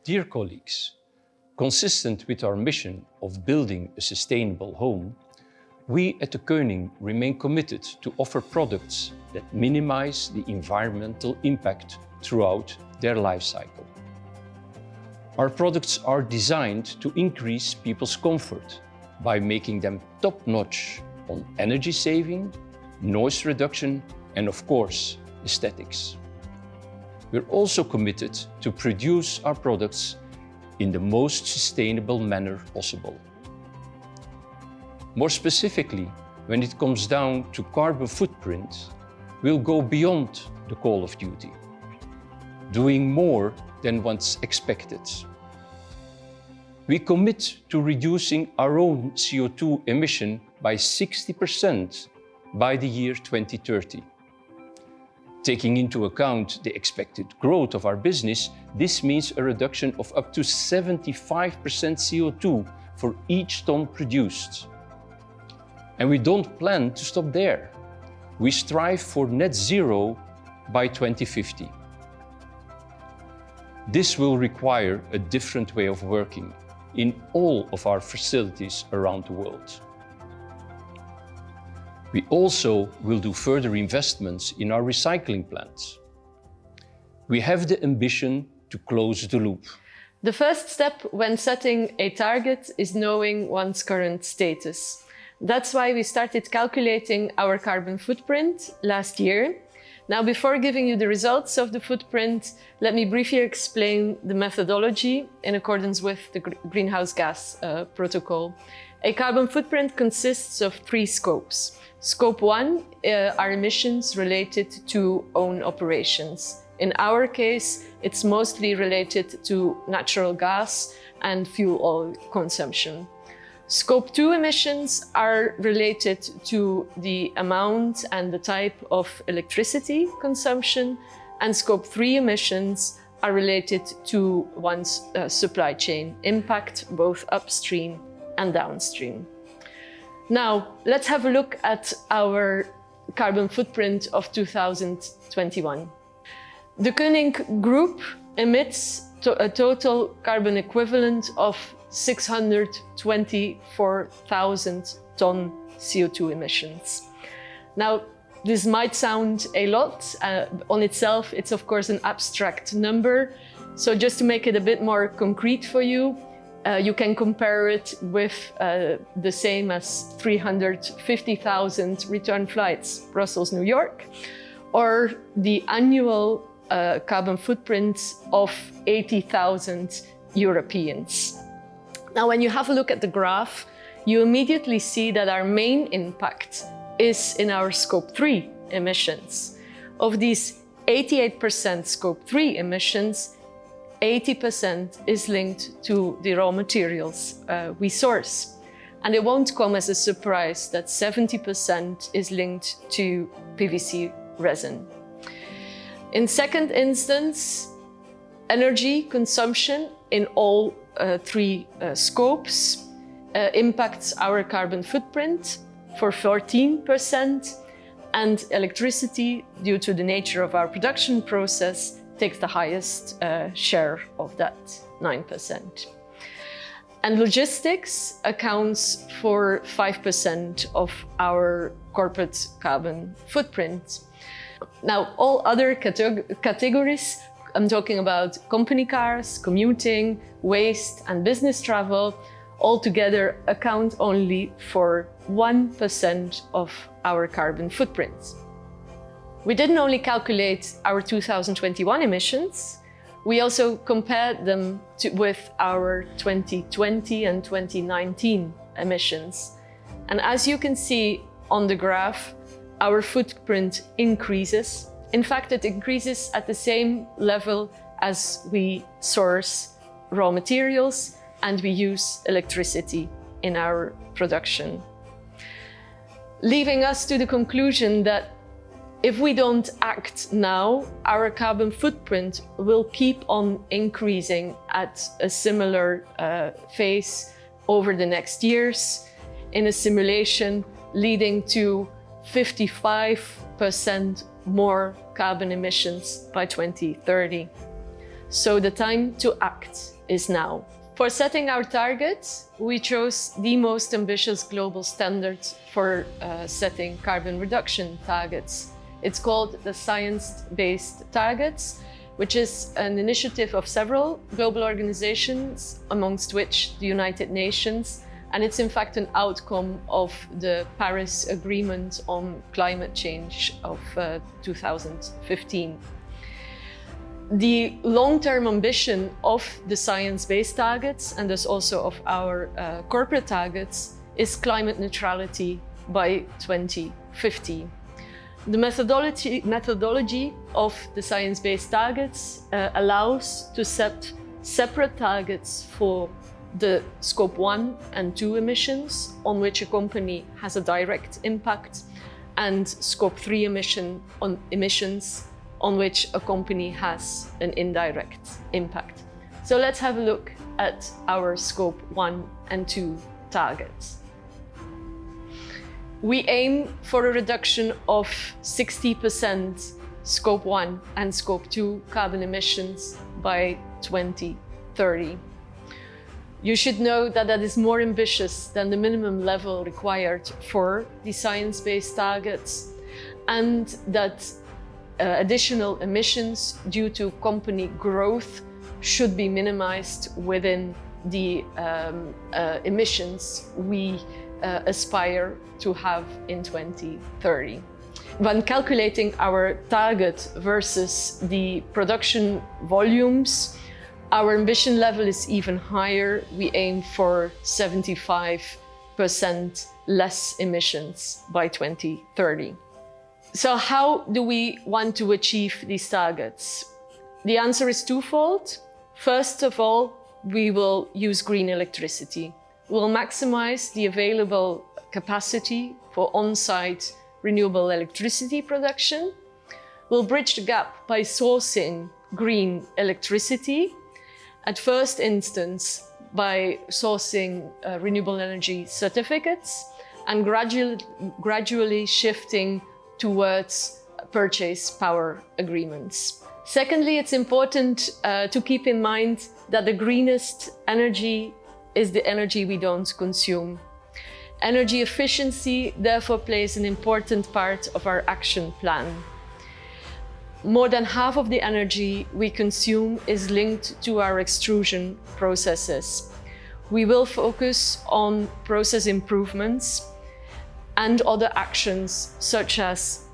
Dear colleagues, consistent with our mission of building a sustainable home, we at Deceuninck remain committed to offer products that minimize the environmental impact throughout their life cycle. Our products are designed to increase people's comfort by making them top-notch on energy saving, noise reduction, and of course, aesthetics. We're also committed to produce our products in the most sustainable manner possible. More specifically, when it comes down to carbon footprint, we'll go beyond the call of duty, doing more than what's expected. We commit to reducing our own CO2 emission by 60% by the year 2030. Taking into account the expected growth of our business, this means a reduction of up to 75% CO2 for each ton produced. And we don't plan to stop there. We strive for net zero by 2050. This will require a different way of working in all of our facilities around the world. We also will do further investments in our recycling plants. We have the ambition to close the loop. The first step when setting a target is knowing one's current status. That's why we started calculating our carbon footprint last year. Now, before giving you the results of the footprint, let me briefly explain the methodology in accordance with the greenhouse gas protocol. A carbon footprint consists of 3 scopes. Scope 1 are emissions related to own operations. In our case, it's mostly related to natural gas and fuel oil consumption. Scope 2 emissions are related to the amount and the type of electricity consumption, and Scope 3 emissions are related to one's supply chain impact, both upstream and downstream. Now, let's have a look at our carbon footprint of 2021. The Deceuninck Group emits a total carbon equivalent of 624,000 ton CO2 emissions. Now, this might sound a lot. On itself, it's of course an abstract number. So just to make it a bit more concrete for you, you can compare it with the same as 350,000 return flights, Brussels-New York, or the annual carbon footprint of 80,000 Europeans. Now, when you have a look at the graph, you immediately see that our main impact is in our Scope 3 emissions. Of these 88% Scope 3 emissions, 80% is linked to the raw materials we source. And it won't come as a surprise that 70% is linked to PVC resin. In second instance, energy consumption in all 3 scopes impacts our carbon footprint for 14%, and electricity, due to the nature of our production process, takes the highest share of that, 9%. And logistics accounts for 5% of our corporate carbon footprint. Now, all other categories, I'm talking about company cars, commuting, waste, and business travel, altogether account only for 1% of our carbon footprint. We didn't only calculate our 2021 emissions, we also compared them with our 2020 and 2019 emissions. And as you can see on the graph, our footprint increases. In fact, it increases at the same level as we source raw materials and we use electricity in our production. Leaving us to the conclusion that if we don't act now, our carbon footprint will keep on increasing at a similar phase over the next years in a simulation leading to 55% more carbon emissions by 2030. So the time to act is now. For setting our targets, we chose the most ambitious global standard for setting carbon reduction targets. It's called the Science-Based Targets, which is an initiative of several global organizations, amongst which the United Nations, and it's in fact an outcome of the Paris Agreement on Climate Change of 2015. The long-term ambition of the science-based targets, and thus also of our corporate targets, is climate neutrality by 2050. The methodology of the science-based targets allows to set separate targets for the Scope 1 and 2 emissions, on which a company has a direct impact, and Scope 3 emissions, on which a company has an indirect impact. So let's have a look at our Scope 1 and 2 targets. We aim for a reduction of 60% Scope 1 and Scope 2 carbon emissions by 2030. You should know that that is more ambitious than the minimum level required for the science-based targets, and that additional emissions due to company growth should be minimized within the emissions we aspire to have in 2030. When calculating our target versus the production volumes, our ambition level is even higher. We aim for 75% less emissions by 2030. So how do we want to achieve these targets? The answer is twofold. First of all, we will use green electricity. We'll maximize the available capacity for on-site renewable electricity production. We'll bridge the gap by sourcing green electricity, at first instance by sourcing renewable energy certificates, and gradually shifting towards purchase power agreements. Secondly, it's important to keep in mind that the greenest energy is the energy we don't consume. Energy efficiency therefore plays an important part of our action plan. More than half of the energy we consume is linked to our extrusion processes. We will focus on process improvements and other actions such as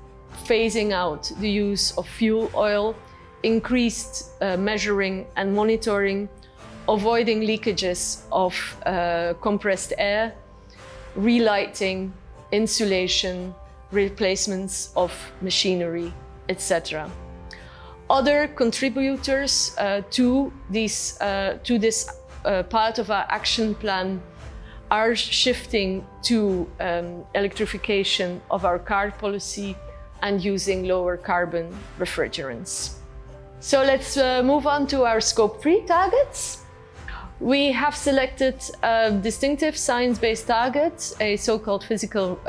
phasing out the use of fuel oil, increased measuring and monitoring, avoiding leakages of compressed air, relighting, insulation, replacements of machinery, etc. Other contributors to this part of our action plan are shifting to electrification of our car policy and using lower carbon refrigerants. So let's move on to our Scope 3 targets. We have selected a distinctive science-based target, a so-called physical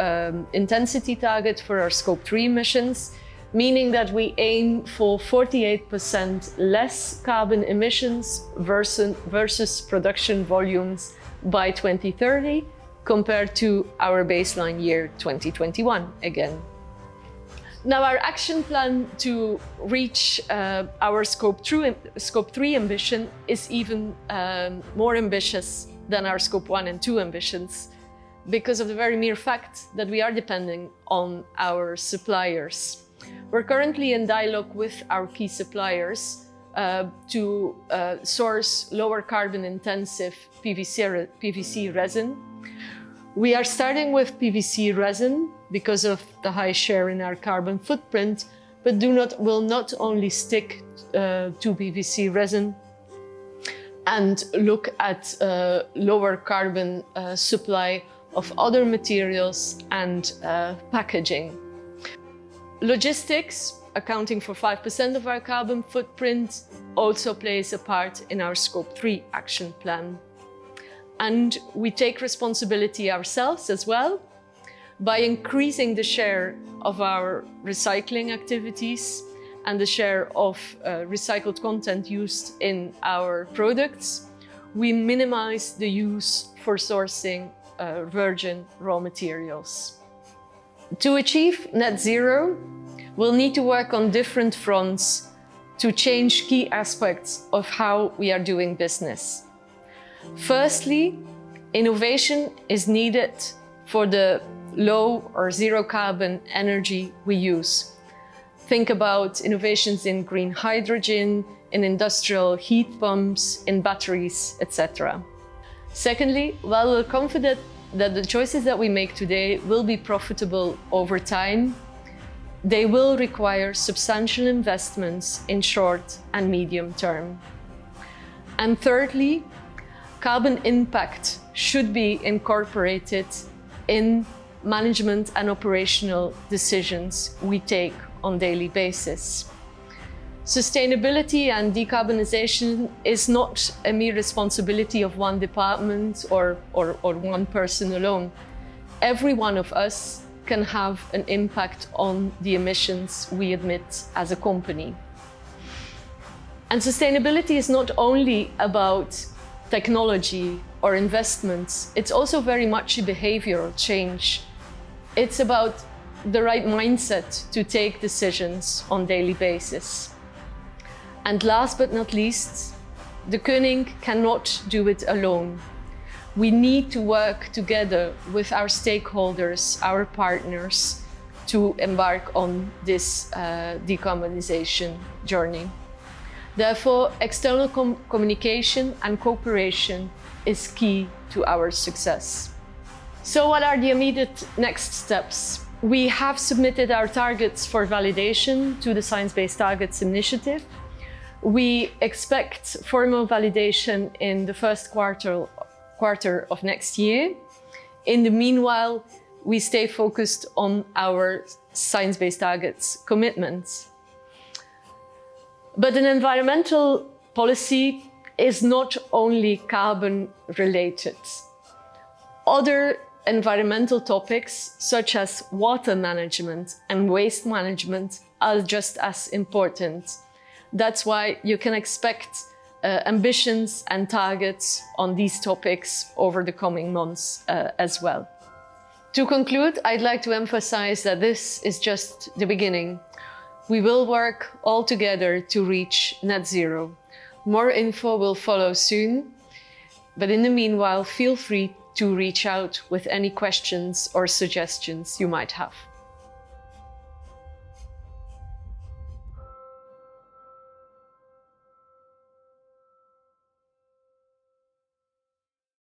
intensity target for our Scope 3 emissions, meaning that we aim for 48% less carbon emissions versus production volumes by 2030 compared to our baseline year 2021 again. Now, our action plan to reach our Scope 3 ambition is even more ambitious than our Scope 1 and 2 ambitions, because of the very mere fact that we are depending on our suppliers. We're currently in dialogue with our key suppliers to source lower carbon intensive PVC resin. We are starting with PVC resin because of the high share in our carbon footprint, but will not only stick to PVC resin and look at lower carbon supply of other materials and packaging. Logistics, accounting for 5% of our carbon footprint, also plays a part in our Scope 3 action plan. And we take responsibility ourselves as well by increasing the share of our recycling activities and the share of recycled content used in our products. we minimize the use for sourcing virgin raw materials. To achieve net zero, we'll need to work on different fronts to change key aspects of how we are doing business. Firstly, innovation is needed for the low or zero carbon energy we use. Think about innovations in green hydrogen, in industrial heat pumps, in batteries, etc. Secondly, while we're confident that the choices that we make today will be profitable over time, they will require substantial investments in short and medium term. And thirdly, carbon impact should be incorporated in management and operational decisions we take on a daily basis. Sustainability and decarbonization is not a mere responsibility of one department or one person alone. Every one of us can have an impact on the emissions we emit as a company. And sustainability is not only about technology or investments, it's also very much a behavioral change. It's about the right mindset to take decisions on a daily basis. And last but not least, Deceuninck cannot do it alone. We need to work together with our stakeholders, our partners, to embark on this decarbonization journey. Therefore, external communication and cooperation is key to our success. So what are the immediate next steps? We have submitted our targets for validation to the Science Based Targets initiative. We expect formal validation in the first quarter of next year. In the meanwhile, we stay focused on our Science-Based Targets commitments. But an environmental policy is not only carbon related. Other environmental topics, such as water management and waste management, are just as important. That's why you can expect ambitions and targets on these topics over the coming months as well. To conclude, I'd like to emphasize that this is just the beginning. We will work all together to reach net zero. More info will follow soon, but in the meanwhile, feel free to reach out with any questions or suggestions you might have.